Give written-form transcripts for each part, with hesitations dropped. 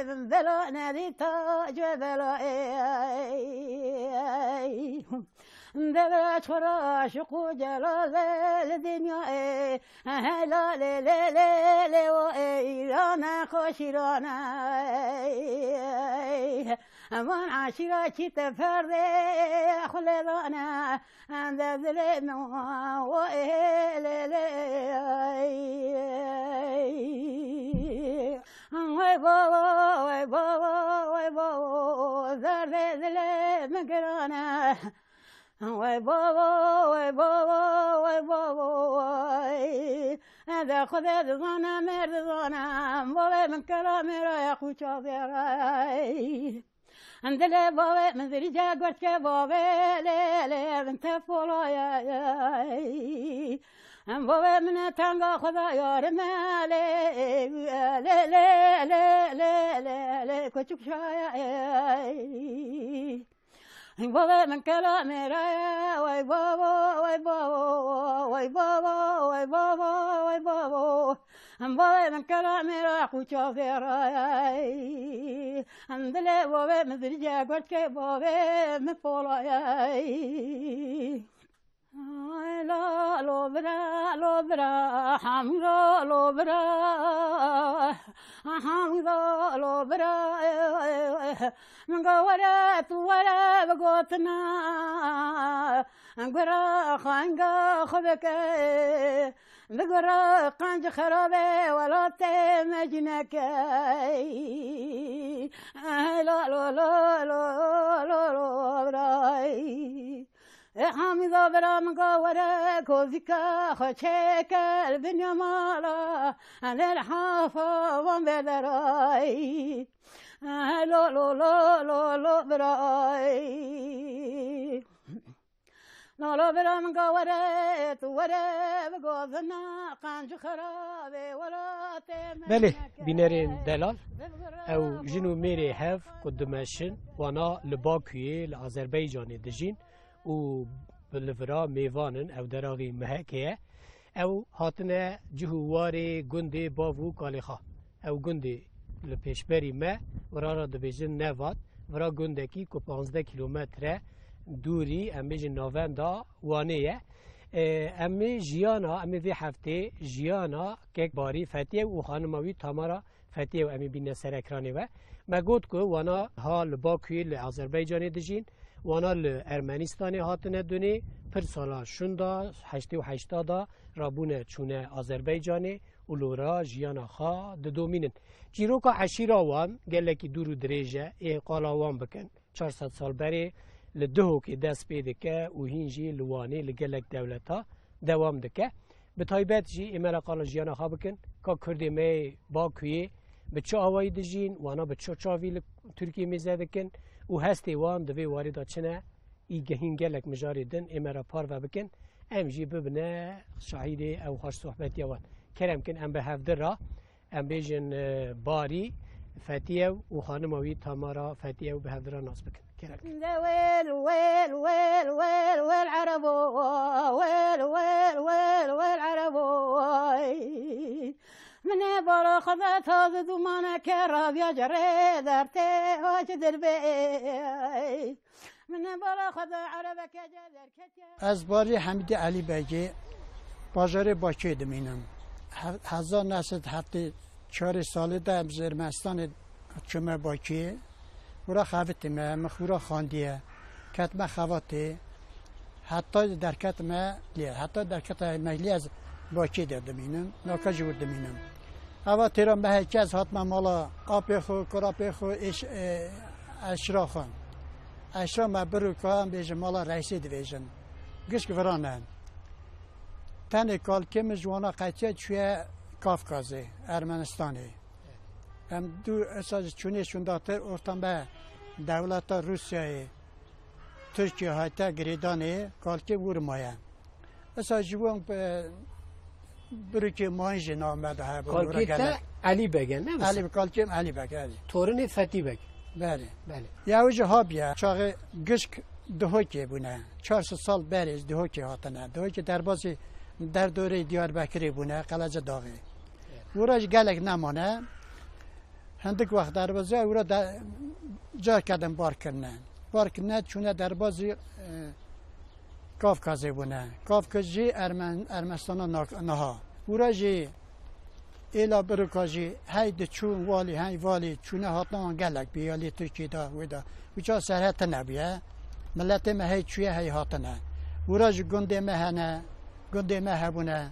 بلا ندی تاج بلا دبر چرا شکو جلال دنیا هلا ل ل ل و ایران خوش ایران امان عاشقا چی تفرده خلدانا عند ذلنا و ل ل وای بابا وای بابا وای بابا زرد ذل مگرانه وای بابا وای بابا وای بابا وای هذا خذ ظنا مرد ظنا بابا من كلامي رايح وشاطر عند له بابا من ذري جا قلت بابا لا لا انت فولاي بابا من تانغا خذا يا رمالي لا لا لا لا لا لا كنت شاي بابا من كلامي رايا واي بابا واي بابا واي بابا واي بابا واي بابا بابا من كلامي رايح وشافي رايا عند لي بابا مدرجة قلت بابا مفولاي لا لو برا لو برا حمزة لو برا حمزة لو برا من قورت ولا بقوتنا قرا خانقا خبك بقرا قنج خرابي ولا تمجنك لا لا لا لا لا براي حمزة برا مقاورة كوزيكا خشيك البنيا مالا أنا الحافظ بدراي لو لو لو لو لو براي لو لو برا مقاورة ورا بقوزنا قنج خرابي ولا تمنك بله بینرین دلال او جنو میری هف قدمشن وانا لباکوی لآذربایجان دجین و بلورا میوانن او دراغی مهکه او هاتنه جهواری گنده باوو کالیخا او گنده لپیشبری ما ورارا دبیجن نوات ورا گنده کی که 15 کیلومتره دوری امیجن ناوند دا وانه امی جیانا امی وی هفته جیانا که باری فتیه و خانماوی تامارا فتیه و امی بین سرکرانه و مگود که وانا ها لباکوی لآذربایجان دجین وانا لارمنستان هاتنه دونه پر سالا شوندا 88 دا رابونه چونه آذربایجان و لورا جیانا خا دومینن جیروکا عشیرا وان گلکی دورو دریجه ای قالا وان بکن 400 سال بری لدهو که دست پیده که و هینجی لوانه لگلک دولتا دوام دکه به تایبت جی ایمالا قالا جیانا خا بکن که کرده می باکویه به چه آوایی دجین وانا به چه چاوی ترکیه میزه دکن و هستی وان دوی وارد چنه ای گهین گلک مجاری دن امرا پار و بکن ام جی ببنه شاهد او خوش صحبت یوان کرم کن ام به هفته را ام بیجن باری فتیه و خانماوی تامارا فتیه و به هفته را ناس بکن کرم ويل ويل ويل ويل ويل عربو ويل ويل ويل ويل عربو من بارا خذت هذا دمانة كراب يا جري درتي واجد البي من بارا خذ عربك جدر كتير از باری حمید علی بگی بازار باکی دمینم 1974 ساله در زرمستان چمه باکی ورا خواتمه مخورا خاندیه کتمه خواته حتی در کتمه حتی در کتمه ملی از باکی دمینم ناکا جور دمینم اوا تیران به هیچ از حتما مالا آب خو کراپ خو اشرا خان اشرا ما برو کام بیش مالا رئیسی دیویژن گشک ورانه تنی کال کم جوانا قطعه چوی کافکازه ارمنستانه هم دو اساس چونیشون داتر ارتان به دولت روسیه ترکیه هایتا گریدانه کال که ورمایه اساس جوان بروکی ماهی نامده ها کالکی تا علی بگن نه علی کالکیم علی بگه تورن فتی بگ بله بله یا وجه هابیا چاق گشک دهوکی بونه 400 سال بریز دهوکی هاتنه دهوکی در بازی در دوره دیاربکری بونه قلعه داغی وراج گلک نمانه هندک وقت دروازه او را جا کردن بار کردن چونه دروازی کافکازی بونه کافکازی ارمستان نها او را جی ایلا بروکاجی هید چون والی چونه هاتنا گلک بیالی ترکی دا ویدا وچا سرحت نبیه ملت ما هی چویه هی هاتنه وراج گنده مهنه گنده مهبونه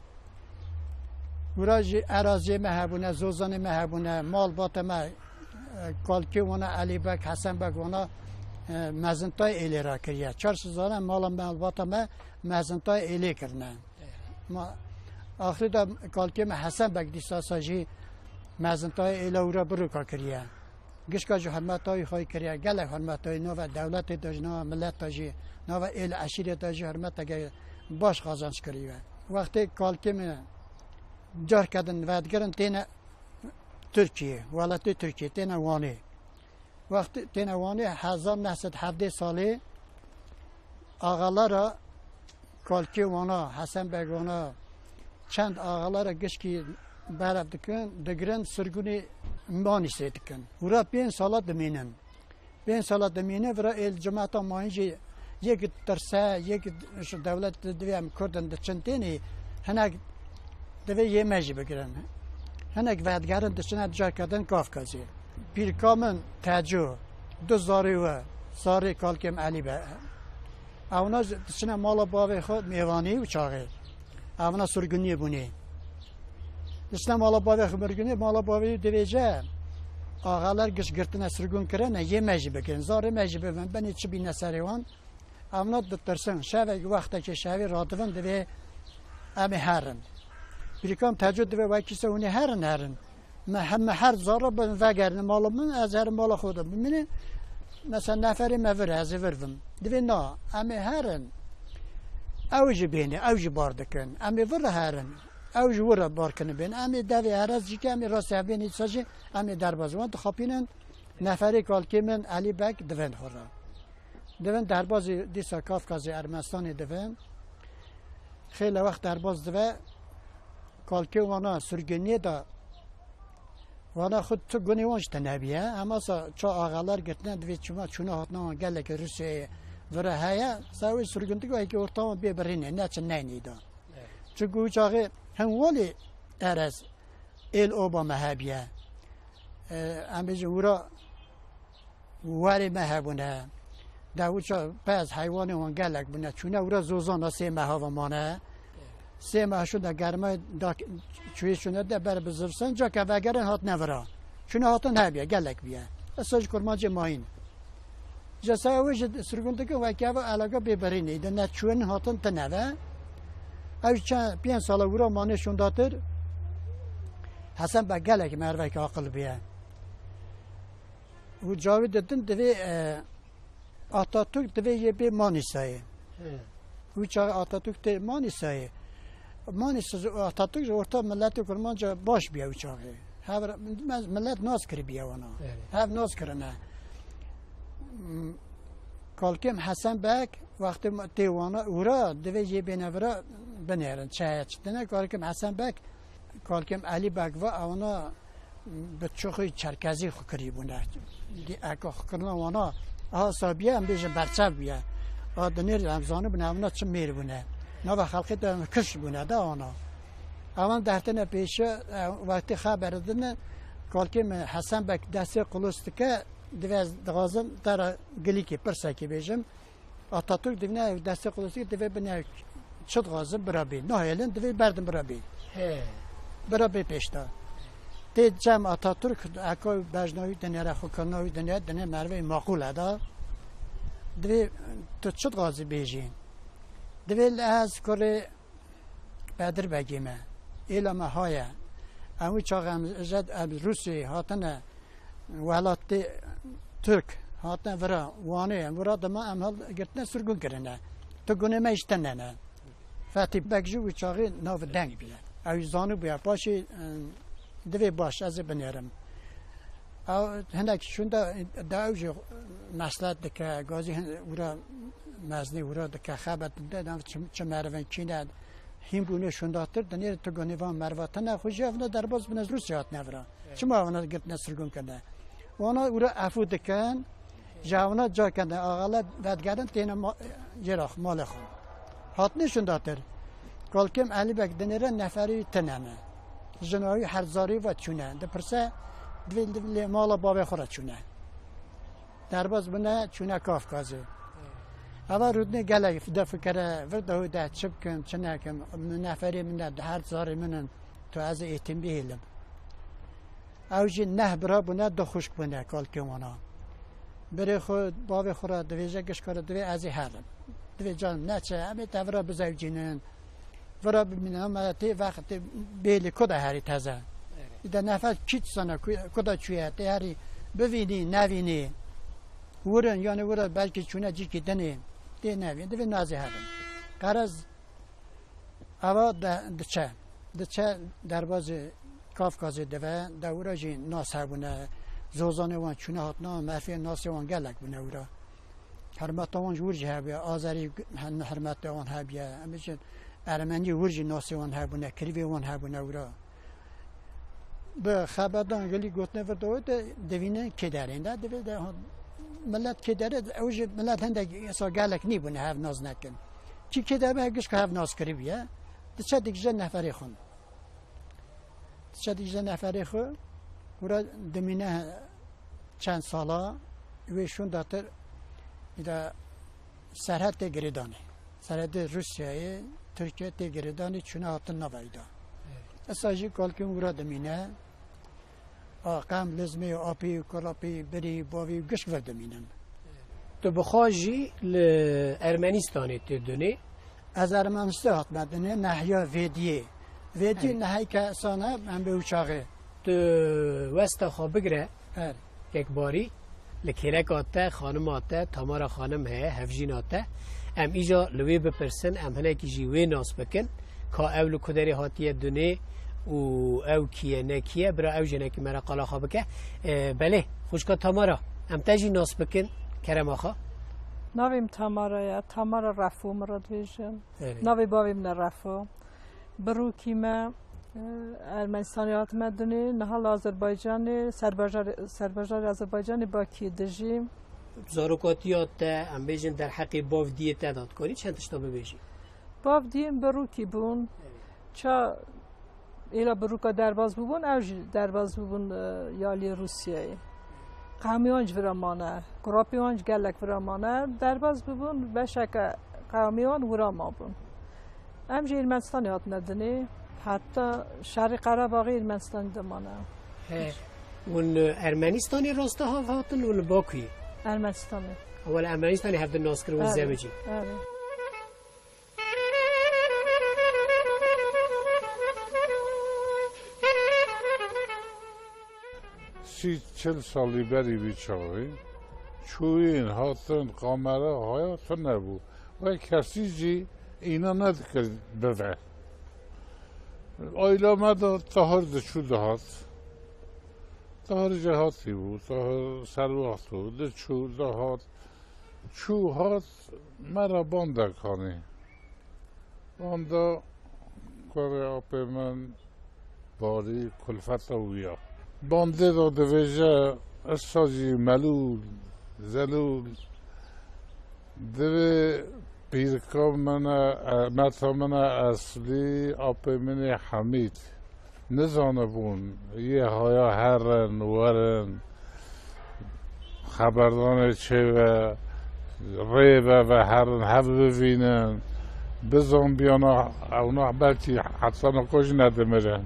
وراج اراضی مهبونه زوزان مهبونه مال بات ما کالکی ونا علی بک حسن بک ونا مزنتای ایلی را کریه 400 مال بات ما مزنتای ایلی کرنه ما آخری دا کالکی ما حسن بک دیسا ساجی مزنتای ایلی ورا بروکا کریه گشکا جو حرمتای خواهی کریه گله حرمتای نو و دولت داج نو ملت داجی نو و ایل عشیره داجی حرمت اگه باش خازنش کریه وقتی کالکی ما جار کردن ودگرن تینه ترکیه ولایت ترکیه تینه وانی وقتی تینه وانی 1917 سالی آقاlara کالکی وانا حسن بگ وانا چند آقاlara گشکی براب دکن دگرن سرگونی مانی سیدکن ورا 5 سال دمینن 5 سال دمینه ورا ال جماعت ماینجی یک ترسه یک دولت دویم کردن دچنتینی هنگ دوی یه مجی بگیرن هنگ ودگرن دچنه جا کردن کافکازی پیرکامن تجو 2000 و ساری کالکم علی به اونا دچنه مالا باوی خود میوانی و چاقی اونا سرگونی بونی دچنه مالا باوی خود مرگونی مالا باوی دویجه آقاlar گش گرتنه سرگون کرنه یه مجی بگیرن زاری مجی بگیرن بنی چی بینه سریوان اونا دترسن شوی وقتا که شوی رادوان دوی امی هرن پیرکام تجود دوی وکیسه اونی هرن ما همه هر زارا بن وگرن مالا من از هر مالا خودم ببینید مثلا نفری مور از ورم دوی نه امی هرن اوج بینه اوج باردکن امی ور هرن اوج ور بارکن بین امی دوی هرز جی که امی راست بینید ساجی امی دربازوان خاپینن نفری کالکی من علی بک دوین خورا دوین درباز دیسا کافکازی ارمستان دوین خیلی وقت درباز دوی کالکی وانا سرگنی دا وانا خود تو گونی وانش تنبیه اما چا آقاlar گرتن دوی چما چونه هاتنا گله که روسیه وره هیا سوی سرگنی که که ارتام بیبرینه نه چه نینی دا چون گوچ آقای هم ولی ارز ایل اوبا مهبیه امیج ورا وری مهبونه داوچا پس حیوان وان گلک بونه چونه ورا زوزان سه مهوا مانه سه ماه شده گرمای چوی شونه ده بر بزرسن جا که وگرن هات نورا چونه هاتن هبیه گلک بیه اساج کرماج ماین جسا اوج سرگونده که وکیو علاقه ببرینه ده نه چون هاتن تنوه او چند 5 سال ورا مانه شونداتر حسن با گلک مروه که عقل بیه و جاوید دن دوی آتاتورک دوی یه بی مانی سایه و چا آتاتورک ته مانی سایه مانی ساز آتاتورک ورتا ملت کرمانجا باش بیا و چاقه ملت ناز کری بیا وانا هف ناز کرنه کالکم حسن بک وقتی تیوانا ورا دوی یه بینه ورا بنیرن چه چتنه کالکم حسن بک کالکم علی بک و اونا به چوخی چرکزی خکری بونه اکا خکرنا وانا آسابیه هم بیشن برچه بیه آدنیر همزانه بونه اونا چه میر بونه نه و خلقی دا کش بونه دا اونا اوان دهتنه پیشه وقتی خبر دنه کالکم حسن بک دستی قلوست که دویز دغازم در گلیکی پرسکی بیشم آتاتورک دوینه دستی قلوستی که دوی بینه چه دغازم برابی نه هیلن دوی بردم برابی پیشتا تی جمع آتاتورک اکای بجناوی دنیا را خوکناوی دنیا مروی معقوله دا دوی تو چه دغازی بیشین دوی از کره بدر بگیمه ایلامه های اوی چاقم جد روسی هاتنه ولایت ترک هاتنه ورا وانه ورا دما امهال گرتنه سرگون کرنه تو گونه میشتنه نه فتی بگجو و چاقی ناو دنگ بیه اوی زانو بیا پاشی دوی باش از بنیرم او هنک شونده داوجه مسئله دکه گازی ورا مزنی ورا دکه خبر دادم چه مروان چینه هم بونه شونداتر دنیر تو گونیوان مرواتنه خوشی افنا در باز بنز روسیات نورا چما اونا گرت نسرگون کنه اونا او را عفو دکن جوانا جا کنه آغالا بدگردن تینا جراخ مال خون هات نشون داتر کالکم علی بک دنیره نفری تنمه جنایی هرزاری و چونه دپرسه دویل مالا بابه خورا چونه درباز بنا چونه کافکازه اول رودنی گله فدا فکره ورده ده چپ کم چنه کم نفری من ده هرزاری منن تو از ایتیم بیهلم اوجی نه برا بنا دو خشک بنا کالکم وانا بری خود بابه خورا دویجه گشکاره دوی ازی هرم دوی جان نچه همه تورا بزوجینن ورا ببینم تی وقت بیلی کدا هری تازه ایده نفر چیت سنا کدا چویه تی هری ببینی نبینی ورن یعنی ورا بلکه چونه جی کی دنی تی نبین دوی نازی هرم قرض اوا دچه درباز کافکازی دوه دورا جی ناسبونه زوزانه وان چونه هاتنا مرفی ناسی وان گلک بونه ورا حرمت وان جورج هبیه آذری حرمت وان هبیه امیشن ارمنی ورجی ناسی وان هبونه کریوی وان هبونه ورا به خبردان گلی گوتنه ورده دوینه که دارنده دویده ملت که داره اوج ملت هنده اصلا گلک نی بونه هف ناز نکن چی که داره هگش که هف ناز کریویه دچه دیگه نفری خون دچه دیگه نفری خون ورا دمینه چند سالا ویشون داتر ایده سرحد گریدانه سرحد روسیه Türkiye tegeridanı çuna hatın navayda. Esajı kalkın ura demine. Aqam lezmi api karapi beri bavi güç ver deminem. تو بخواجی لارمنستان تدونی از ارمنستان hatmadene nahya vediye. Vediye nahi که sana من به uçağı. تو وسط خواب بگره هر یک باری لکیرک آته خانم آته تمارا خانم هه هفجین آته ام ایجا لوی بپرسن ام هنه کی جیوی ناس بکن که اولو کدری هاتیه دونه و او کیه نکیه برا او جنه که مرا قالا خواب که بله خوشکا تمارا ام تجی ناس بکن کرم آخا نویم تمارا یا تمارا رفو مراد ویژن نوی باویم نرفو برو کیمه ارمنستانیات مدنی نهال آذربایجانی سرباجار آذربایجانی با کی دژیم زاروکاتیات ام بیجن در حق باو دیه تعداد کنی چند تشتا ببیجی باو دیم برو کی بون چا ایلا برو که درباز ببون اوج درباز ببون یالی روسیه قومیانج ورامانه گراپیانج گلک ورامانه درباز ببون بشک قومیان وراما بون امجی ارمنستانیات مدنی حتی شرق قره‌باغی ارمنستان دمانه ون ارمنستانی راسته ها فاتن ون باکوی ارمنستانی اول ارمنستانی هفته ناس کرد ون زمجی سی چل سالی بری بیچاره چوین هاتن قامره هایتون نبود و کسی جی اینا ندکرد بده آیلا مدا تهار دچو دهات تهار جهاتی بود تهار سروخت بود دچو دهات چو هات مرا بانده کنی بانده کاره آپ من باری کلفت ویا بانده را دویجه اساجی ملول زلول دوی پیرکا من اصلی آپ من حمید نزانه بون یه هایا هرن ورن خبردان چه و ریبه و هرن هف ببینن بزن بیانا اونا بلکی حتی نکوش ندمرن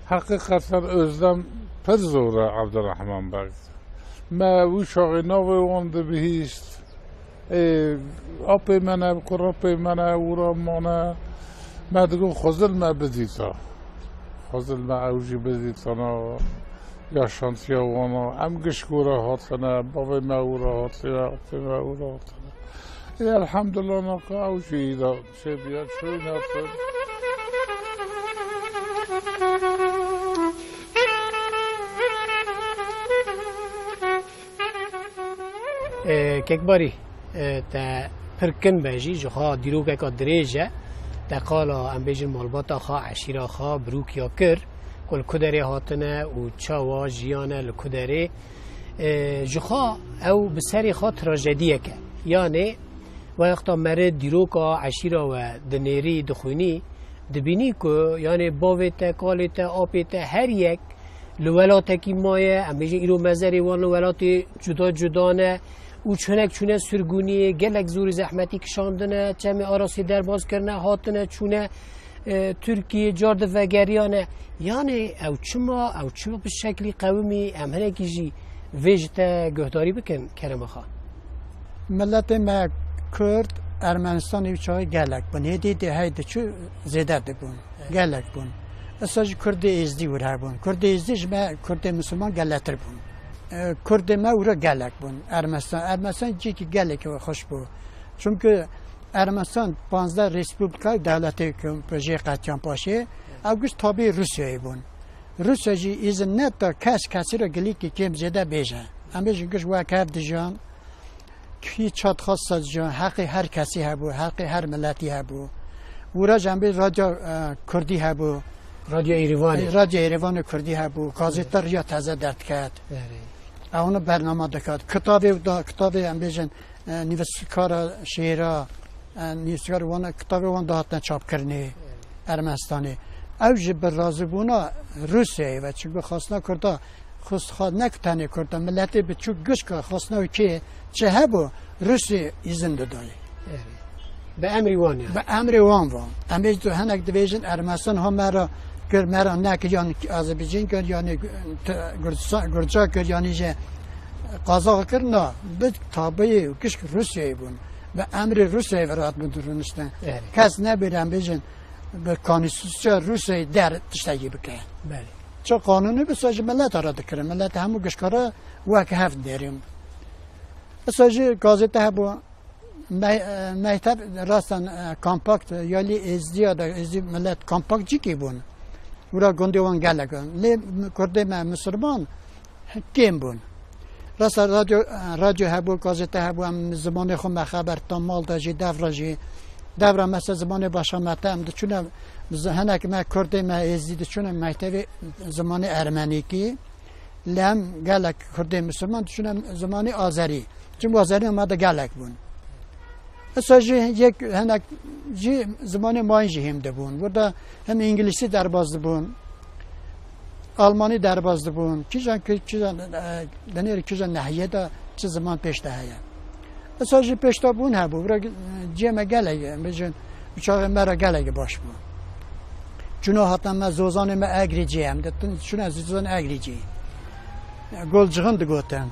حقیقتا özlem پر زوره عبدالرحمن بگد ما وشاقی ناوی وانده بهیست آپ منه کراپ منه ورا مانه ما دگو خوزل ما بدیتا خوزل ما اوجی بدیتا یا شانتیا وانا ام گشکوره هاتنه بابا ما ورا هاتنه آپ ما ورا هاتنه الحمدلله ناقا اوجی دا چه بیاد چوی ناتن کەکباری تا پرکن بەژی جخوا دیرۆکێکا درێژە تا قالا ئەم بێژن ماڵباتا خا عشیرا خا بروکیا کرد و والکدری هاتنه و چاوا جیانه لکدری جخا او بسری خاطر تراژدیه که یعنی وقتا مرد دیروکا عشیرا و دنیری دخونی دبینی که یعنی باویت کالیت آبیت هر یک لولاته کی مایه امیجه ایرو مزاری وان لولاتی جدا جدانه او چونه سرگونی گلک زوری زحمتی کشاندنه چمی آراسی درباز کرنه هاتنه چونه ترکیه جارد وگریانه یعنی او چما به شکلی قومی امهنه کیجی ویجتا گهداری بکن کرم خواه ملت ما کرد ارمنستان ایچای گلک بون هدی ده هایده چو زیده ده بون گلک بون اساج کرد ازدی ور بون کرد ازدیش ما کرد مسلمان گلتر بون کرد ما ورا گلک بون ارمنستان چی که گلک و خوش بو چون که ارمنستان 15 ریسپوبلیکای دولتی که پروژه قطعان پاشه اوگش تابع روسیه بون روسیه جی ایزن نت تا کسی را گلی که کم زیده بیجه امیش گوش واقع دیجان کی چات خاص جان حق هر کسی هبو حق هر ملتی هبو ورا جنبه رادیو کردی هبو رادیو ایروان کردی هبو گازیتر یا تازه درد کرد اونو برنامه دکات کتاب امبیجن نویسکار شیرا نویسکار وان کتاب وان دهاتن چاپ کرنی ارمنستانی اوج بر رازبونا روسیه و چون بخواستنا کرده خواست نکتنی کرده ملتی به چون گوش که خواستنا که چه هبو روسی ایزن دادی به امری وان یا به امری وان امیج تو هنگ دویژن ارمنستان هم مرا نک یعنی آذربایجان کرد یعنی گرجا کرد یعنی جه قازاق کرد نه به تابعی کش روسیه بون به امری روسیه ورات بدرونستن کس نبیرم بیجن به کانستیتوسیون روسیه در تشتگی بکن بله چه قانونی بساج ملت را دکره ملت همو گشکاره واقع هفت داریم بساج گازیته هبو مکتب راستن کامپاکت یالی ازدی ملت کامپاکت جی کی بون ورا گنده وان گلگان لی کرده ما مسلمان کیم بون راست رادیو هبو گازیته هبو هم زمان خود خبر تا مال داجی دور مثل زمان باشامته هم چون هنک ما کرده ما ازدی چون مکتب زمان ارمنی کی لام گلک کرده مسلمان چون زمان آذری چون آذری اومده گلک بون اساجی یک هنک جی زمان ماینجی هم دبون burada hem انگلیسی درباز دبون آلمانی درباز دبون کیجان دنیر کیجان نهیه دا چه زمان پیش دهیه اساجی پیش دا بون هبو برا جیمه گلگه بجن uçağı مرا گلگه باش بون چون hatta ما زوزان ما اگریجی هم دتون چون زوزان اگریجی گلجغن دگوتن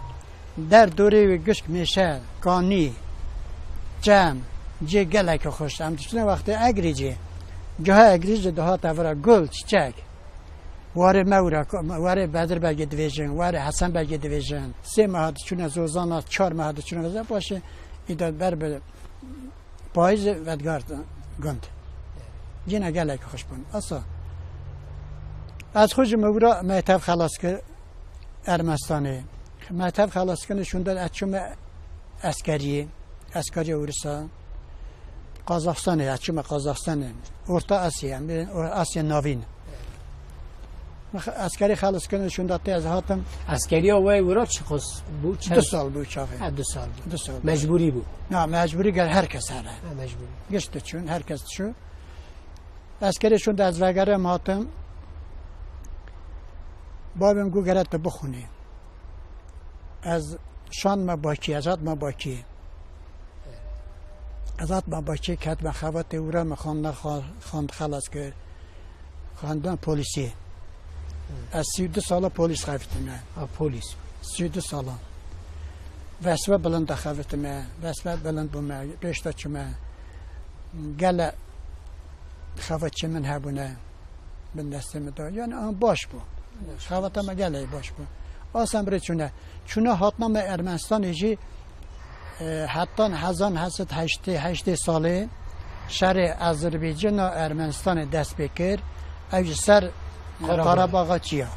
در دوره گشک میشه کانی جام جه گلک خوش هم چون وقتی اگریجی جاها اگریج ده ها تورا گل چیچک واره مورا واره بدر بگه دویژن واره حسن بگه دویژن 3 ماه چون زوزانا 4 ماه چون وزا باشه ایداد بر به پاییز ودگارد گند جینا گلک خوش بون اصلا از خوش مورا مکتب خلاص کرد ارمنستانی مکتب خلاص کنه شوندن اچوم اسکری اورسا قازاقستان اچوم قازاقستان orta آسیا ناوین اسکری خلاص کنه شوندن از هاتم اسکری وای ورا چه خاص بود 2 سال بود چاقه 2 سال مجبوری بود نه مجبوری گر هر کس هره مجبوری گشت چون هر کس شو اسکری شوند از وگره ماتم بابم گو گرد بخونی از شان ما باکی ازاد ما باکی ازاد ما باکی کت ما خوات اورا ما خواند خلاص کرد خواندن پلیسی از 32 ساله پلیس خوافتم پلیس 32 ساله وسوه بلند خوافتم وسوه بلند بومه پیشتا چمه گل خوات چه من هبونه به دستم دار یعنی آن باش بود خواتم گله باش بود آسم بره چونه حتما ارمنستان ایجی حتی 1888 ساله شهر آذربایجان و ارمنستان دست بکر اوج سر قراباغ چیا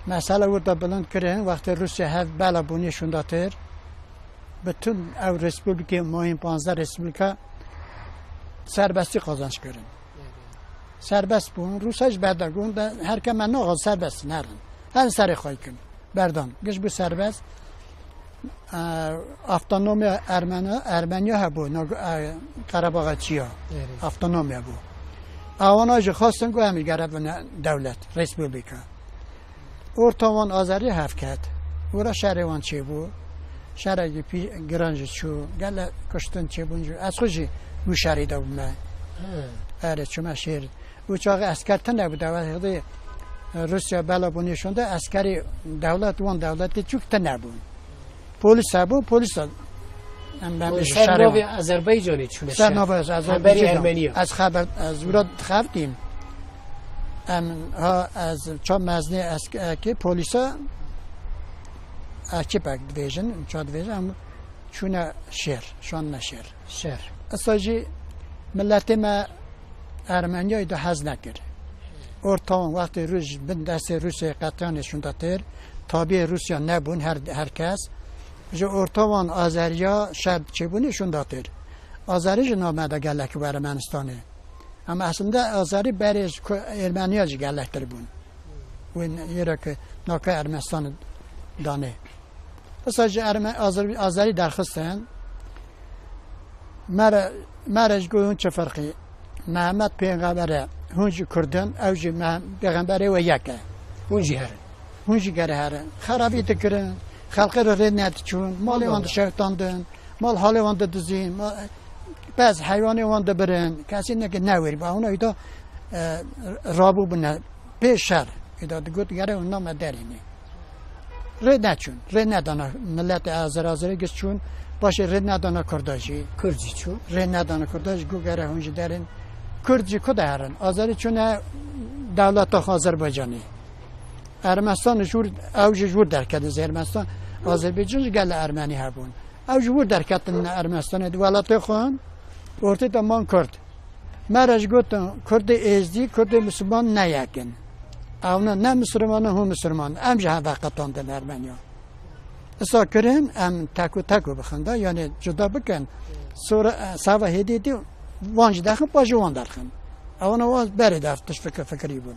مثلا ورده بلند کردن وقتی روسیه هفت بلا بونی شونداتر بتون او رسپوبلیک مهم 15 رسپوبلیکا سربستی قازانش کردن سربست بون روساش بعد گون هر که من آغاز سربست نرن هر سر خواهی کن بردان گش بو سربست автономия ارمنیا هبو قره‌باغ چیا автономия بو اونا جو خواستن گو همی گره دولت ریسپوبلیکا ارتوان آذری هفت کرد او را شهروان چی بو شهرگی پی گرانج چو گله کشتن چی بونجو از خوشی بو شهری دا بومه اره چما شهر او چاقه اسکرتن نبود وقتی روسیا بلا بونیشونده اسکری دولت وان دولتی چوکتن نبود پلیس هبون پلیس سرناوی آذربایجانی چونه سرناوی از آذربایجان از خبر از ورد خبرتیم ها از چون مزنی از که پلیسا اکی پاک دیویژن چون دیویژن هم چونه شهر شون نشهر شهر اصلاجی ملت ما ارمنیای دو حز نکرد ارتان وقتی روز بند دست روسیه قطعانشون داتر تابع روسیا نبون هر کس جو ارتوان آذریا شب چه بونیشون داتر آذری نامده گلک و ارمنستانه اما اصلا آذری برش ارمنیا جی گلک تر بون و یه که ناکه ارمنستان دانه اصلا آذری درخستن مرج گویون چه فرقی محمد پیغمبره هونجی کردن اوجی پیغمبره و یکه هونجی گره هره خرابی تکرن خلقی رو رد ند چون مالی وان شوتاندن مال حالی وان دزین بعض حیوانی وان برن کسی نگه نویری با اونا ایدا رابو بنا پیش شر ایدا دگوت گره اونا مدرینه رد نچون رد ندانا ملت آذری گست چون باشه رد ندانا کرداجی کردی چون رد ندانا کرداجی گو گره هونجی درن کردجی کده هرن آذری چونه دولت آذربایجانی ارمنستان جور اوج جور درکد از ارمنستان آذربایجان گل ارمنی هبون اوج جور درکد ارمنستان دولت خون ورته تمام کرد مرج گفتم کرد ازدی کرد مسلمان نیاکن اونا نه مسلمان هم مسلمان امجه وقتان در ارمنیا اصلا کرن ام تکو بخنده یعنی جدا بکن سوا هدیدی وانج داخل باجوان داخل اونا واز بری دفتش فکری بود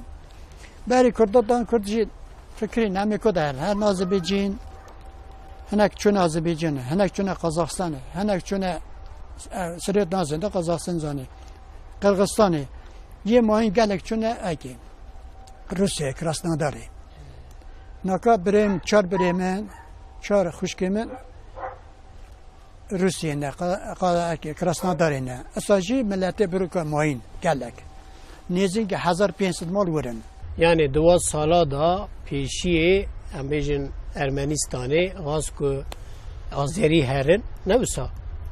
بری کردان کردی فکری نمی کدر هر آذربایجان هنک چون آذربایجان هنک چون قزاقستان هنک چون سریت نازنده قزاقستان زانی قرقستانی یه ماهی گلک چون اگه روسیه کراسنوداری نکا بریم چار بریمن چار خوشکیمن روسیه نه کراسنوداری نه اساجی ملت بروکا ماهین گلک نیزین که 1500 مال ورن یعنی 2 سالا دا پیشی امیجن ارمنستانی غاز که آذری هرن نبسا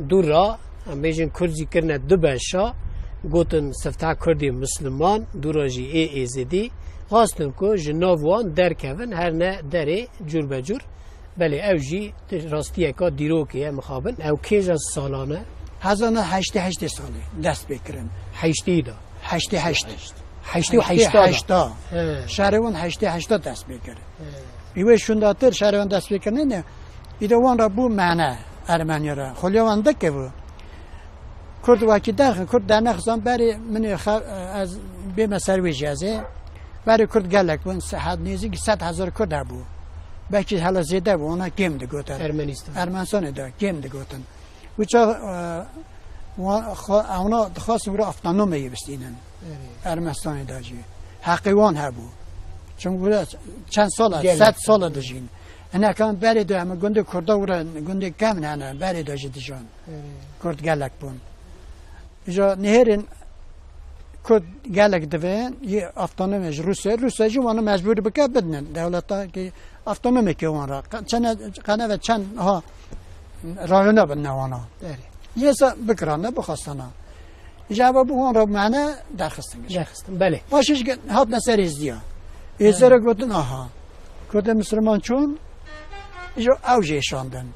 دور را امیجن کردی کرنه دو بشا گوتن سفتا کردی مسلمان دوراجی ایزدی غاستن که جناوان درکون هر نه دره جور بجور بله اوجی راستیه که دیروکیه مخابن او کیج از سالانه 18 ساله دست بکرن 8 دا 80 شهروان 80 دست بگیره بیوی شونداتر شهروان دست بگیره نه ایدوان را بو معنی ارمنیا را خلیوان دکه بو کرد واکی داخل کرد در نخزان بری من از بیم سروی جازه بری کرد گلک بون حد نیزی که 100,000 کرد بو بکی حالا زیده بو اونا گیم ده گوتن ارمنستان ده گیم ده گوتن و چا اونا خواستم رو افتانومه بستینن ارمنستان داجی حقیوان هبو چون چند سال 100 سال داشتین انا کان بری دو اما گنده کرده ورا گنده کم نه بری داشت دیشان کرد گلک بون اجا نهرین کرد گلک دوین یه افتانومش روسیه جو وانو مجبور بکه بدنن دولتا که افتانومه که وان را چند ها رایونا بدن وانا یه سا بکرانه بخواستانا جواب اون رو معنی درخستن بله باشش که هات نسر ازدیا ازده گفتن آها کرد مسلمان چون جو اوجه شاندن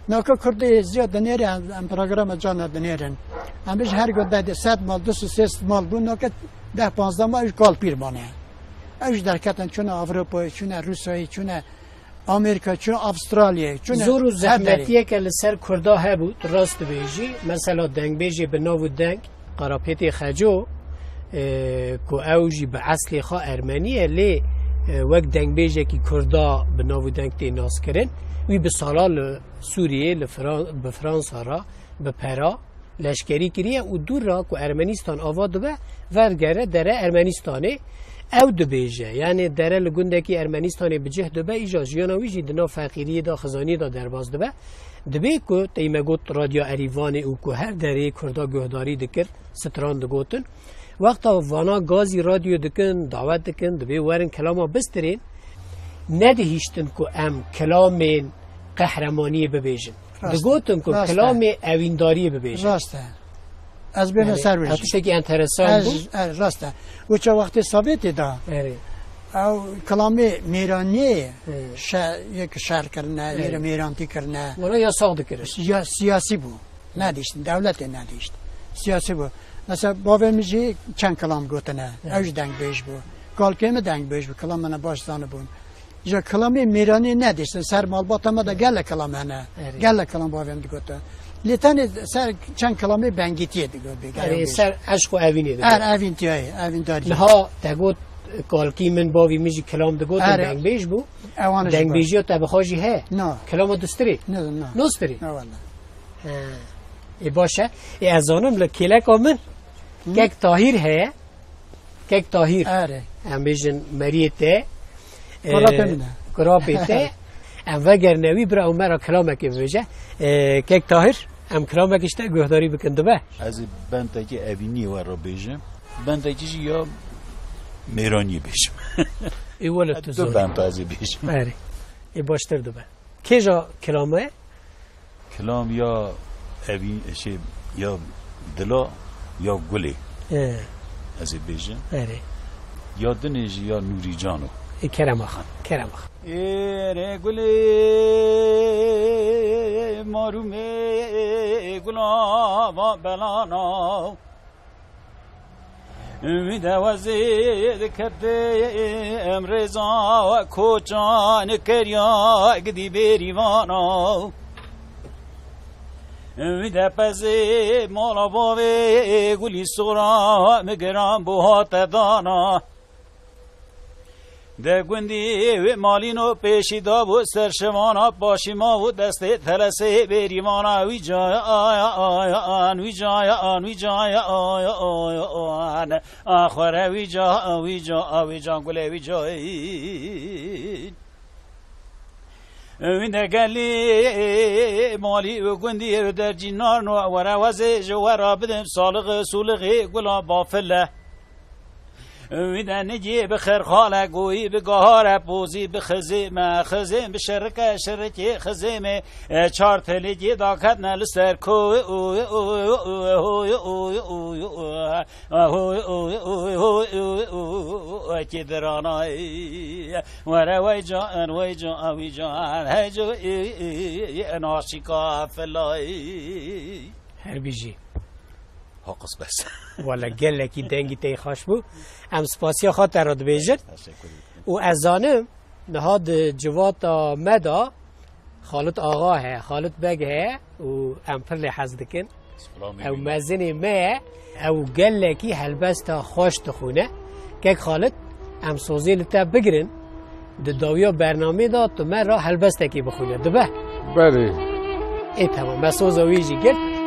ناکا کرد ازدیا دنیره هم پروگرام جان دنیرن هم بیش هر گفت 100 مال 200 مال بون ناکا 10-15 مال کال پیر بانه اوج درکتن چون آوروپا چون روسیه چون آمریکا چون استرالیا چون زور و زحمتیه که لسر کردا هبود راست بیجی مثلا دنگ بیجی به نو دنگ قراپیتی خجو که اوجی به اصل خوا ارمنیه لی وقت دنگ بیجه که کردا به ناو دنگ تی ناس کرن وی به سالال سوریه به فرانسا را به پرا لشکری کریه و دور را که ارمنیستان آواد به ورگره دره ارمنیستانه او دبیجه یعنی دره لگنده که ارمنیستانه بجه دبه ایجا جیانوی جی دنا فقیری دا خزانی دا درباز دبه دبی که تیمه گوت رادیو عریوانه او که هر دره کردا گهداری دکر ستران دگوتن وقتا وانا گازی رادیو دکن دعوت دکن دبی ورن کلاما بسترین ندهیشتن که ام کلام قهرمانی ببیجن دگوتن که کلام اوینداری ببیجن راسته از بین سر بشن هاتوشه که انترسان بود راسته و چه وقتی ثابت دا او کلام میرانی یک شهر کرنه میرانتی کرنه ولی یا ساق دکره سیاسی بود ندیشت دولت ندیشت سیاسی بود مثلا باور میشی چند کلام گوتنه اوش دنگ بیش بود کالکیم دنگ بیش بود کلام من باش دانه بود یا کلام میرانی ندیشت سر مالبات ما دا گله کلام هنه گله کلام باور می گوته لیتن سر چند کلامه بنگیتیه دیگه سر عشق و اوینه دیگه اوین داری لها تگوت کالکی من باوی میجی کلام دگوت دنگ بیش بود دنگ بیشی ها تبخاجی ها نه کلام دستری نه نستری نه والله ای باشه ای از آنم لکیلک آمن که تاهیر ها که تاهیر هم بیشن مریته کراپیته ام وگر نوی برا اومرا کلامکی بویجه که تاهیر ام کلامکشته گهداری بکنده به از بنتکی اوینی و را بیجم بنتکیش یا میرانی بیشم ای ولد تو دو بنت از بیشم بله ای باشتر دو به که جا کلامه؟ کلام یا اوین شی یا دلا یا گلی از بیجم یا دنیج یا نوری جانو ای کرم آخان ای گلی مارومه گلا بلانا میده وزید کرده امرزا و کوچان کریا گدی بریوانا میده پزی مالا باوی گلی سورا مگرام بوهات دانا ده گوندی و مالینو پیشی دا بود سرشمانا باشی ما بود دسته تلسه بریمانا وی جای آیان وی جای آن وی جای آیان آخره وی جا گله وی جای وین گلی مالی و گوندی و در جینار نو ورا وزه جوارا بدم سالغ سولغی گلا بافله ویدن نجی بخیر خاله گویی بگهار بوزی بخزیم خزیم بشرکه شرکی خزیم چار تلیجی داکت نلسر کوی اوی اوی اوی اوی اوی اوی اوی اوی کی درانای ورا وی جان هجو ناشیکا فلای هر بیجی حقص بس والا گله کی دنگی تی خوش بو ام سپاسیا خاطر را بیجن و از آنم نهاد جوات مدا خالد آقا ہے خالد بگ ہے و ام پر لحظ دکن او مزنی ما او گله کی هلبستا خوش تخونه که خالد ام سوزی لتا بگرن د داویا برنامه دا تو من را هلبستا کی بخونه دبه بله ای تمام مسوزا ویجی گرد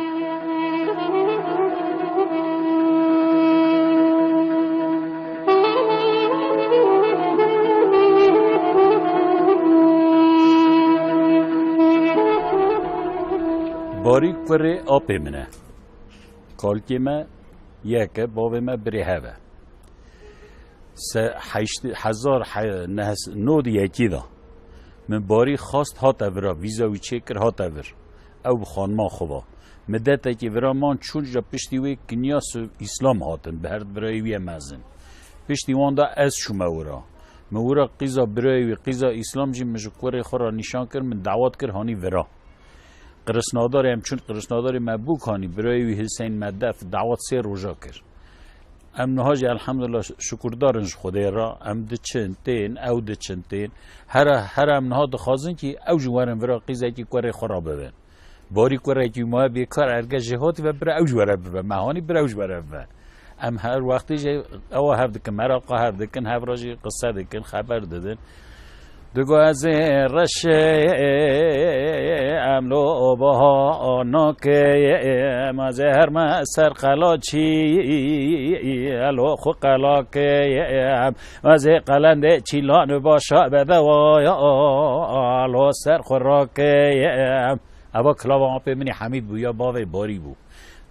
باریک کره آبی منه کالکی ما یک باوی ما بری هوا هزار نود یکی دا من باری خواست هات ورا ویزاوی چکر هات ور او بخانما خوبا مدت که ورا من چون جا پشتی وی کنیاس اسلام هاتن به هر برای وی مزن پشتی وان دا از شما ورا مورا قیزا برای وی قیزا اسلام جی مجکوره خورا نشان کر من دعوت کر هانی ورا قرصناداری هم چون قرصناداری مبوک هانی برای وی حسین مدف دعوت سه روزا کر ام نهاج الحمدلله شکردارنج خدای را ام د چنتین او د چنتین هر ام نهاد خازن کی او جوارن ورا قیزا کی کوره خراب بن باری کوره کی ما بیکار ارگه جهات و بر او جواره به مهانی بر او جواره و ام هر وقتی جه او هف دکن مراقا هف دکن هف راجی قصه دکن خبر دادن دگو از رشه املو بها ناکه مزهر ما سر قلاچی الو خو قلاکه مزه قلنده چیلان باشا بدوای الو سر خوراکه ابا کلاوا په منی حمید بو یا باوی باری بو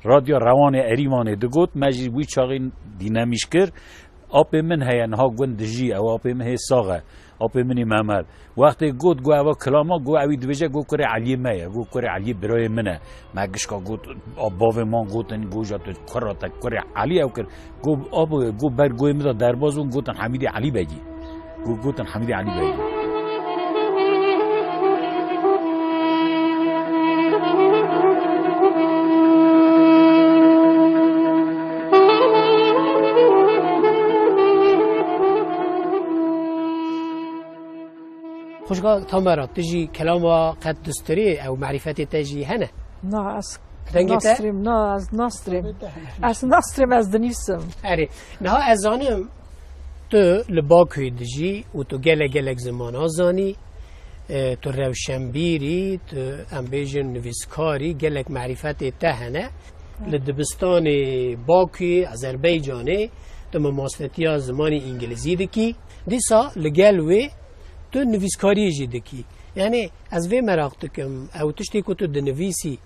رادیو روان اریمان دگوت مجری بوی چاقی دینامیش کر آپ من هیان ها گوند جی او آپ من هی ساغه آپ منی محمد وقتی گوت گو او کلاما گو اوی دویجه گو کره علی مایه گو کره علی برای منه مگش کا گوت باوی ما گوتن گوجات کرات کره علی او کر گو آب گو بر گوی مدا دربازون گوتن حمید علی بگی گوتن حمید علی بگی خوشگاه تامرا تجي كلامه قد دستوري او معرفتي تجي هنا نه از دنگته؟ ناستریم نه از ناستریم از ناستریم از دنیسم اري نها ازانم تو لباكوي دجي و تو گلك زمان زاني تو روشنبيري تو امبيجن نويسكاري گلك معرفتي تهنه لدبستان باكوي أذربيجاني تو مماستيا زماني انجليزي دكي ديسا لگلوي تو نویسکاری جی دکی یعنی از وی مراقب دکم او تشتی که تو دنویسی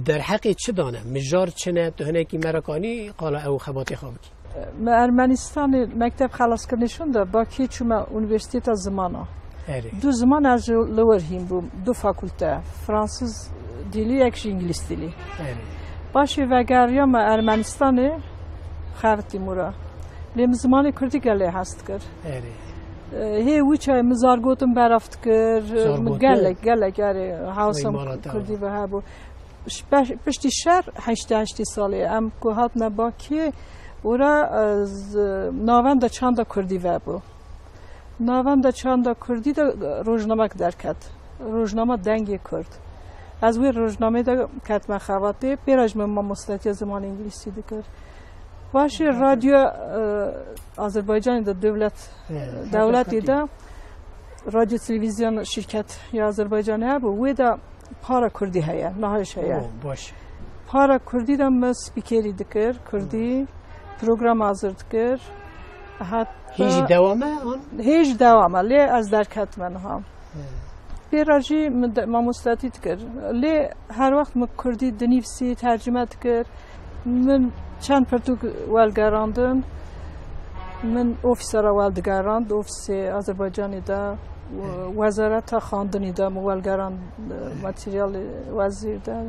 در حقی چه دانه مجار چنه تو هنه کی مراکانی قال او خباتی خواب کی ارمنستان مکتب خلاص کردنشون ده با کی چوم اونیورسیته زمانا دو زمان از لور هیم بوم دو فاکولته فرانسوز دیلی یکش انگلیس دیلی باشه وگریا ما ارمنستان خرطی مورا لیم زمان کردی گله هست کرد هی ویچای مزارگوتم برافت کرد گلک یاره حواسم کردی به هبو پشتی شهر هشتی ساله ام که هات نباکی ورا از ناوند چند کردی و بو ناوند چند کردی دا روزنامه درکت روزنامه دنگی کرد از وی روزنامه دا کتم خواته پیراج ما مستطیع زمان انگلیسی دکر باشه رادیو آذربایجان دا دولتی دا رادیو تلویزیون شرکت یا آذربایجان ها بو وی دا پارا کردی هیا نهایش هیا باشه پارا کردی دا ما سپیکری دکر کردی پروگرام آزرد دکر هیچ دوامه آن؟ هیچ دوامه لی از درکت من هم پیراجی ما مستطیع دکر لی هر وقت ما کردی دنیفسی ترجمه دکر من چند پرتوک والگراندن من اوفیسر والگراند اوفیس آذربایجانی دا وزارت خواندنی دا والگراند ماتریال وزیر دا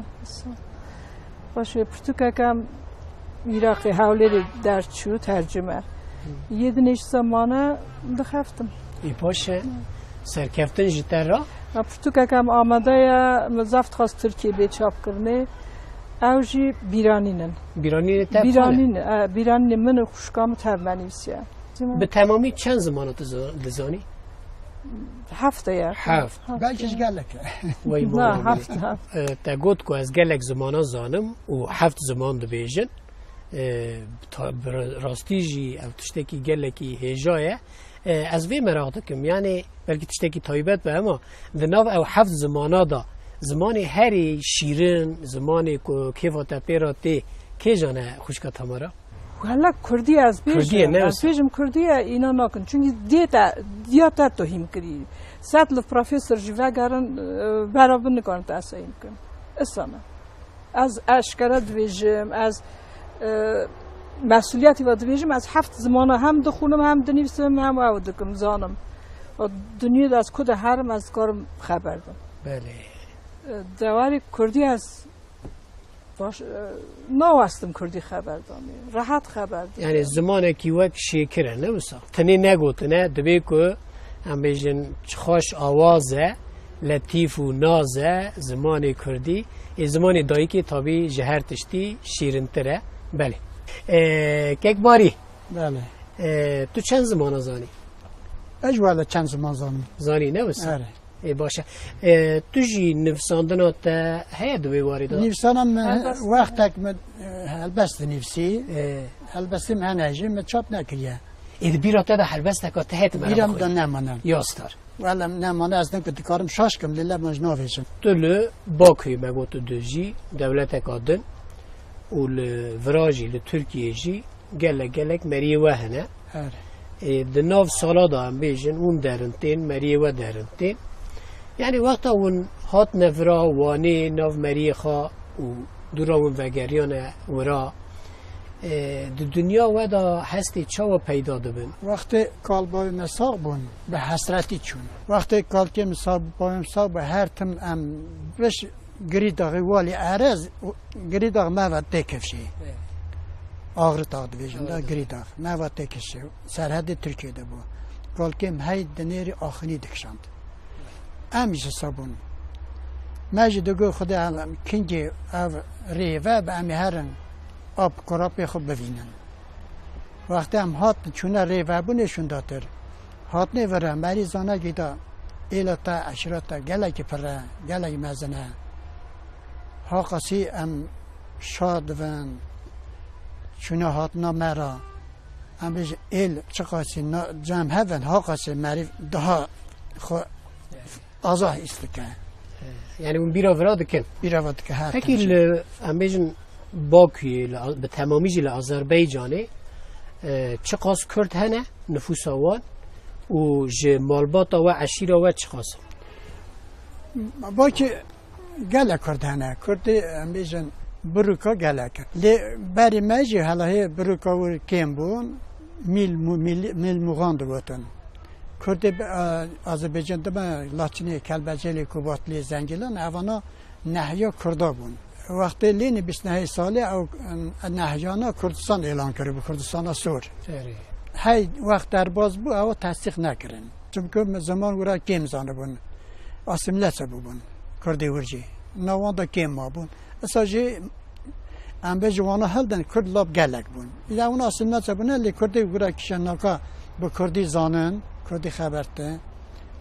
باشه پرتوک کم عراقی حوالی در چو ترجمه یه دنیش زمانه دخفتم ای باشه سرکفتن جتر را پرتوک کم آمده یا مزافت خواست ترکیه به چاپ کرنه اوجی بیرانینن بیرانین من خوشکام ترمنیسیه به تمامی چند زمانات دزانی؟ هفته یا هفت بلکش گلکه نه هفت تا گوت که از گلک زمانا زانم و هفت زمان دو بیجن راستی جی او تشتکی گلکی هجایه از وی مراقب کم یعنی بلکه تشتکی تایبت به اما دناو او هفت زمانا دا زمان هری شیرین زمان کیفاتا پیراتی که جانه خوشکت همارا؟ حالا کردی از بیشم کردی اینا نکن چون دیاتا توهیم کردی سطل پروفسور جوه گرن برابر نکنه تاسیم کن اصلا از اشکره دویجم از مسئولیتی و دویجم از هفت زمان هم دخونم هم دنیوسم هم او دکم زانم و دنیا از کد هرم از کارم خبر دارم بله دواری کردی از باش نوستم کردی خبر دارم راحت خبر دارم یعنی زمانی که وقت شکره نه بسا تنی نگوت نه دبی که هم بیشن خوش آوازه لطیف و نازه زمان کردی زمان دایی که تابی جهر تشتی شیرین تره بله که باری بله تو چند زمان زانی؟ اجواله چند زمان زانی زانی نه بسا باشه تو جی نفساندنا تا هی دوی واریدا نفسانم وقتك هلبست نفسي هلبستي من هنجي ما چاپ نکریه اید بیرا تا ده هلبست که تهت مرا بیرم بخوری دا نمانم یاستار ولی نمانه از نکو دکارم شاشکم لیله مجنوفیشم تو باکوی مگو تو دو جی دولت کادن و لوراجی لترکیه جی گلک مریه وهنه د ناف سالا دا هم بیجن اون درنتین مریه و درنتین یعنی وقتا اون هات نفرا وانی ناف مریه خوا و دورا اون وگریان ورا د دنیا ودا هستی چاو پیدا دبن وقتی کال بای مساق بون به حسرتی چون وقتی کال که مساق بای مساق به هر تم ام بش گری داغی والی عرض گری داغ مواد تکفشی آغر داغ دویجن دا گری داغ مواد تکفشی سرحد ترکیه ده بو کال که هی دنیری آخنی دکشند امیش سابون مجد دگو خدا علم کنگی او ریوه به امی هرن آب کراپی خوب ببینن وقتی هم هات چونه ریوه بونشون داتر هات نیوره مریضانه گیدا ایلا تا عشرات گلک پره گلک مزنه ها قسی ام شاد ون چونه هات نامرا ام بیش ایل چه قسی جمع هون ها قسی مریف ده خو آزاه استکه یعنی اون بیرا ورا دکن بیرا ورا دکه هر پکی ام بیجن باکوی به تمامی جل آذربایجانه چه قاس کرد هنه نفوس آوان و ج مالباتا و عشیره و چه قاس باکی گله کرد هنه کردی امیجن بروکا گله کرد لی بری مجی حالا بروکا و کم بون میل مغاند بودن کردی آذربایجان دم لاچینی کلبجلی کوباتلی زنگیلان اوانا نهیا کرده بون وقتی لینی 29 ساله او نهجانا کردستان اعلان کرده بود کردستان سور هی وقت در باز بود او تصدیق نکردن چون که زمان ورا کم زانه بون آسیمیلیسه بون کردی ورجی نوان دا کم ما بون اساجی ام به جوانا هلدن کرد لاب گلک بون اینا اون آسیمیلیسه بونه لی کردی ورا کشن نکا با کردی زانن کردی خبرته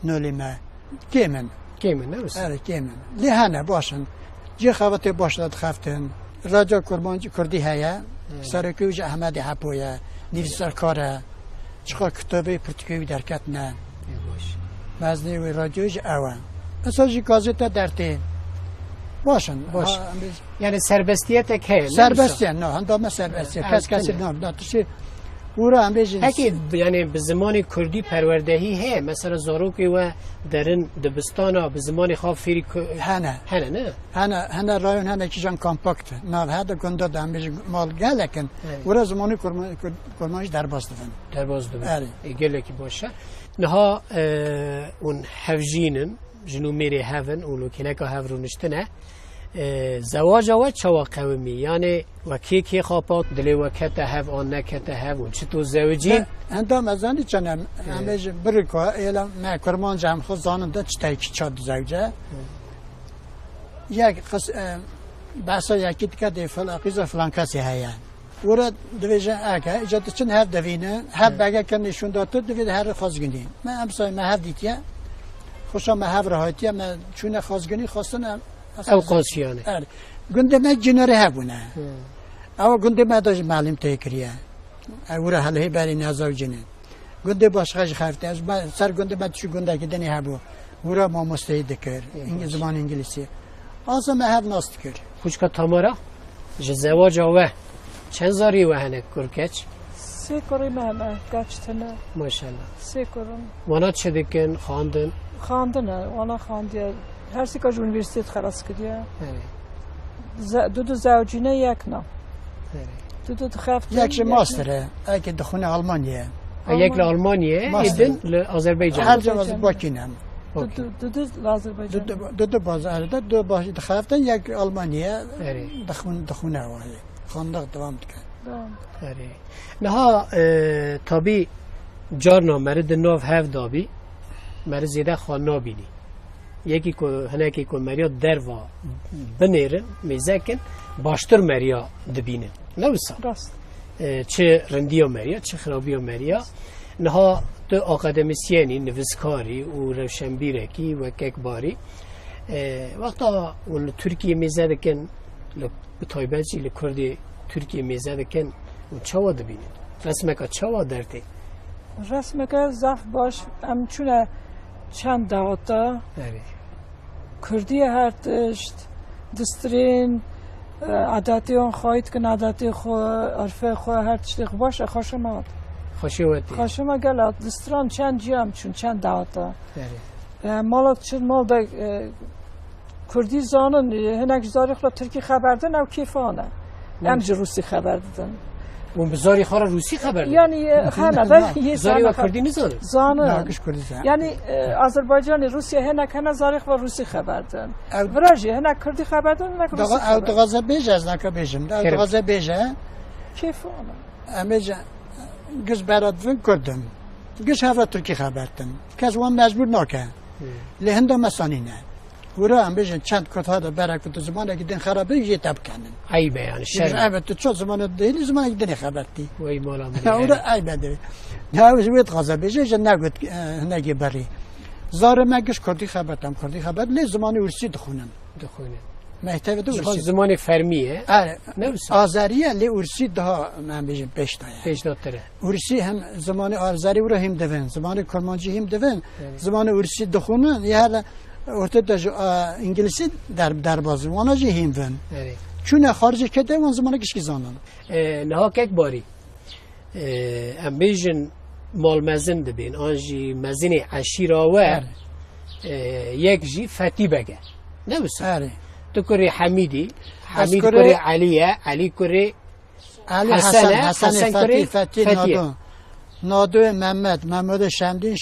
نولیمه کمن نه کمن لی هنه باشن جه خوات باشد خفتن راجا کرمانج کردی هیا سرکوج احمد حپویا نویسر کاره چقدر کتابی پرتکوی درکت نه بعضی و راجوج اوه اساسی گازتا درته باشن یعنی سربستیت که سربستیت نه هندام سربستیت کسی نه داتشی ورا هم بیشتر. اگه یعنی به زمان کردی پروردهی هست مثلا زاروکی و درن دبستانا به زمان خواب فیری هنه رایون هنه کیشان کامپاکت نه هده گنده دام بیش مال گلکن ورا زمانی کرمانش درباز دفن آره گلکی باشه نها اون هفجینن جنو میری هفن اونو کنکا هفرونشتنه زواج و چوا قومی یعنی وکی کی خاپات دلی وکت هف آن نکت هف و چطور زوجین هندام از آنی چنم همیش برکا ایلا ما کرمان جمع خود زاننده چطایی که چاد زوجه یک بحثا یکی دیگه دی فلان کسی هیا ورا دویجه اگه اجازه چن هف دوینه هف بگه که نشون داده دویده هر خازگینی من همسای ما هف دیتیه خوشا ما هف راحتیه من چون خازگینی خواستن او قاسیانه گنده ما جناره هبونه او گنده ما داشت معلم تکریه او را حاله بری نزاو جنه گنده باشقاش خفته از سر گنده ما چو گنده که دنی هبو او را ما مستعد کرد این زمان انگلیسی آزا ما هب ناست کرد خوشکا تامارا جزواج آوه چند زاری وهنه کرکچ؟ 3 کاری مهمه گچتنه ماشاءالله 3 کارم وانا چه دکن خواندن؟ خواندنه وانا خواندیه هر سیکاش اونیورسیت خلاص کردیه دو زوجینه یک نه دو خفته یکش ماستره اگه دخونه آلمانیه یک لآلمانیه ایدن لآذربایجان هر جا باز باکینم دو لآذربایجان دو باز دو باز خفتن یک آلمانیه دخونه وای خواندق دوام کرد نها تابی جارنا مرد ناف هف دابی مرد زیده خواه نابینی یکی که هنکی که مریا در و بنیرن میزکن باشتر مریا دبینن نوسا چه رندی مریا چه خرابی مریا نها تو آکادمیسیانی نویسکاری و روشنبیرکی و ککباری وقتا اون ترکیه میزده کن بتایبتی لکردی ترکیه میزده کن و چوا دبینید رسمکا چوا درتی رسمکا زف باش ام چونه چند دعوتا کردی هرتشت دسترین عادتی آن خواهید کن عادتی خو عرفه خو هرتشت باشه خوشمات خوشم گلات دستران چند جام چون چند دعوتا مالات چند مال ده کردی زانن هنگ زاریخ لا ترکی خبر دن او کیفانه همج روسی خبر دادن اون بزاری خارا روسی خبر دادن یعنی خانه ده یه زاری و کردی نزانه زانه یعنی آذربایجان روسیه هنگ زاریخ و روسی خبر دادن وراجی هنگ کردی خبر دادن هنگ روسی خبر دادن دغازه بیجه از نکه بیجم دغازه بیجه کیفانه امیجه گز برات ون کردم گز هفته ترکی خبر دادن کس وام مجبور نکه لهنده مسانینه ورا هم بیشتر چند کتها دا برای زمانی که دن خرابه یه تب کنن. عیبه یعنی شر. عیبه تو چه زمان دیلی زمانی که دنی خبرتی. وای مالا ورا عیبه داره. نه ویت غذا بیشه جن نگوت نگی بری. زار مگش کردی خبرتم کردی خبر نه زمانی ورسی دخونم. محتوی تو ورسی. زمان فرمیه. آره. آذریه لی ورسی ده من بیشتر پیش داره. پیش داره. ورسی هم زمان آذری ورا هم دوین زمان کرمانچی هم دوین زمان ورسی دخونن یه ارتداج انگلیسی در بازی وانا جی هم ون چون خارج کده اون زمانه کشکی زانن نه که باری امبیجن مال مزن دبین آنجی مزن عشیره و یک جی فتی بگه نه بس تو کری حمید کری علیه علی کری حسن فتی نادو محمد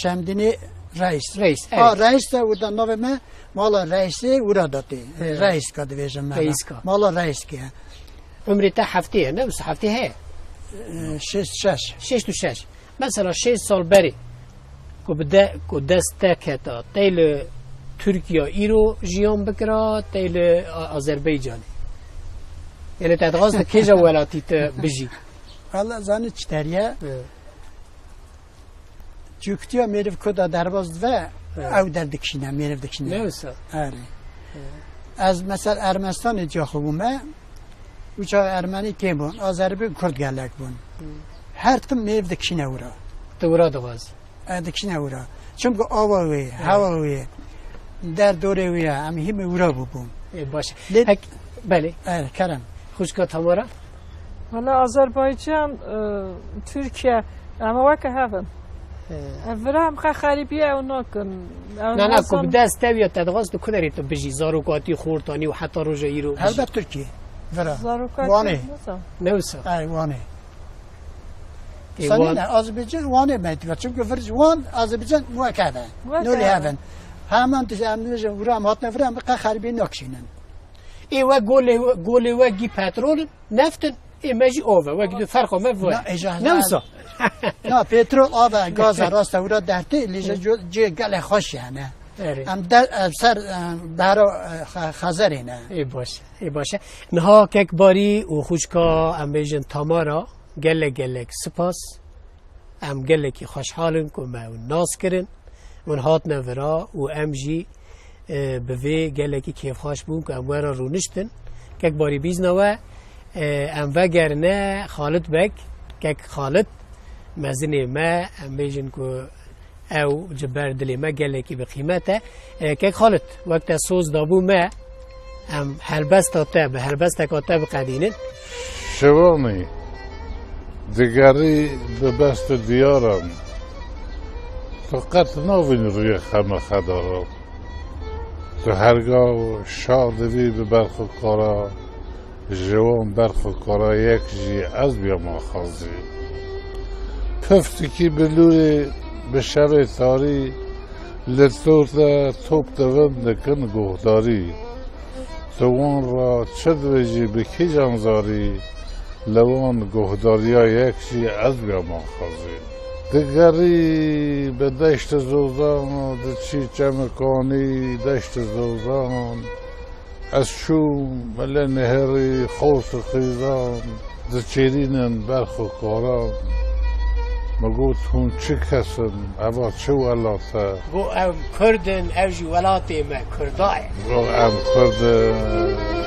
شمدینی رئیس رئیس تا وردا نوه ما مالا رئیسی ورا داتی رئیس کا دویجم مالا رئیس که عمری تا هفته نه بس هفته هه شش مثلا 6 سال بری کو دست کتا تیل ترکیه ایرو جیان بکرا تیل آذربایجان یعنی تدغاز کجا ولاتی بجی والله زانی چتریه Türkiye merif koda derbaz ve ev derdikşine merif dikşine. Ne olsa? Evet. Az mesela Ermenistan cahumume uçağı Ermeni kim bun? Azerbaycan Kürt gelek bun. Her tüm merif dikşine vura. Doğru da vaz. Dikşine vura. Çünkü hava ve hava ve der doğru ve am himi vura bu bun. Baş. Beli. Evet, Kerem. Hoşka tamara. Valla Azerbaycan Türkiye ama vaka heaven. افرام خریبیه و نکن. نه کوب دست تبیه تدغاز تو کناری تو بجی زاروکاتی خورتانی و حتی روزایی رو. البته ترکیه. زاروکاتی. وانه. نوسا. ای وانه. سنین آذربایجان وانه می‌دید. چون که فرض وان آذربایجان موکده. نولی هفن. همان تجمعش ورام هات نفرام بقى خریبی نکشینن. ای و گوله و گی پترول نفتن. ایمجی اوه و گی فرق ما بود. نوسا. نه پترول آب گاز راست ورا درتی لیجا جه گل خوشی نه ام در سر برا خزری نه ای باشه نه کک باری و خوشکا ام بیجن تامارا گلک سپاس ام گلکی خوشحالن که ما ناس کرن من هات نورا و ام جی به وی گلکی کیف خوش بون که ام ورا رو نشتن کک باری بیز نوه ام وگرنه خالد بک کک خالد مزنی ما میجن کو او جبر دلی ما گله کی به قیمته که خالد وقت سوز دابو ما ام هلبست تا به هلبست کاتب قدینه شوانی دیگری به بست دیارم فقط نوین روی خم خدارم تو هرگاه شادوی به برخ کارا جوان برخ کارا یک جی از بیام آخازی پفتی که بلوری به شب تاری لطور توپ دوم دکن گهداری دوان را چه دویجی به کی جانزاری لوان گهداری ها یکشی از بیام آخازی دگری به دشت زوزان ده چی چمکانی دشت زوزان از شوم بله نهری خوص خیزان ده چیرینن برخ و کاران مگو تون چه کسن اما چه ولاته گو ام کردن او جی ولاتی ما کردای گو ام کردن